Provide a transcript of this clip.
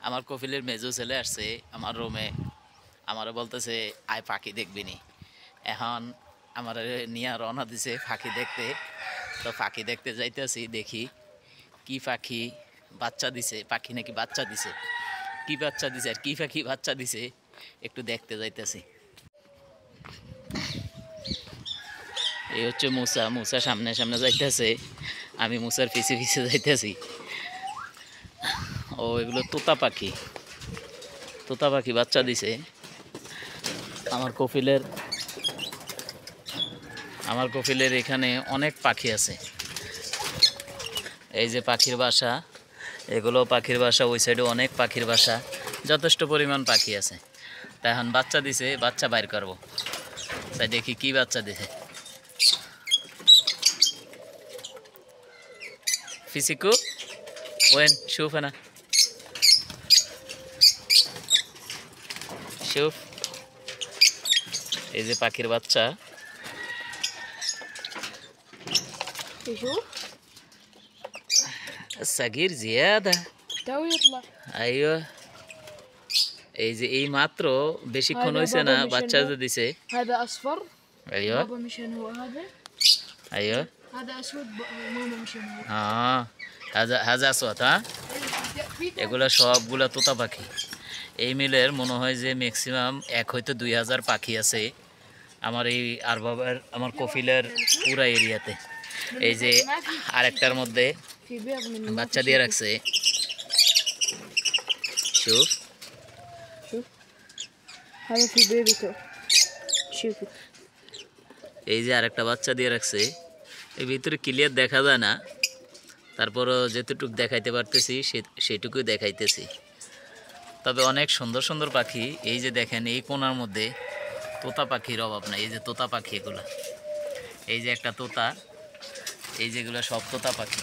আমার কপিলের মেজো ছেলে আসছে আমার রুমে, আমারও বলতেছে আয় পাখি দেখবি নি। এখন আমার নিয়ে রওনা দিছে পাখি দেখতে। তো পাখি দেখতে যাইতেছি, দেখি কি পাখি বাচ্চা দিছে, পাখি নাকি বাচ্চা দিছে, কি বাচ্চা দিছে আর কি পাখি বাচ্চা দিছে একটু দেখতে যাইতেছি। এই হচ্ছে মুসা, মুসা সামনে সামনে যাইতেছে, আমি মুসার পিছে পিছে যাইতেছি। ও এগুলো তোতা পাখি, তোতা পাখি বাচ্চা দিছে। আমার কপিলের আমার কপিলের এখানে অনেক পাখি আছে। এই যে পাখির বাসা, এগুলো পাখির বাসা, ওই সাইডে অনেক পাখির বাসা, যথেষ্ট পরিমাণ পাখি আছে। তা এখন বাচ্চা দিছে, বাচ্চা বাইর করবো, তাই দেখি কি বাচ্চা দিছে। ফিসিকু ওয়েন شوف انا شوف এই যে পাখির বাচ্চা। شوف صغير زيادة تو يطلع ايوه। এই যে এই মাত্র বেশিক্ষণ হইছে না বাচ্চা দিছে। هذا اصفر ايوه بابا مشان هو هذا ايوه هذا اسود ماما مشان هو হ্যাঁ হাজা আসওয়াত। হ্যাঁ এগুলা সবগুলা তোতা পাখি। এই মিলের মনে হয় যে ম্যাক্সিমাম 1 হইতে 2000 পাখি আছে আমার এই আর বাবার আমার কপিলের পুরা এরিয়াতে। এই যে আরেকটার মধ্যে في بيض من বাচ্চা দিয়ে রাখছে। شوف شوف هذا في بيبي تو شوف এই যে আরেকটা বাচ্চা দিয়ে রাখছে। এর ভিতরে ক্লিয়ার দেখা যায় না, তারপরও যেটুকু দেখাইতে পারতেছি সেটুকুই দেখাইতেছি। তবে অনেক সুন্দর সুন্দর পাখি। এই যে দেখেন এই কোণার মধ্যে তোতা পাখির অভাব নাই। এই যে তোতা পাখি এগুলো, এই যে একটা তোতা, এই যেগুলো সব তোতা পাখি।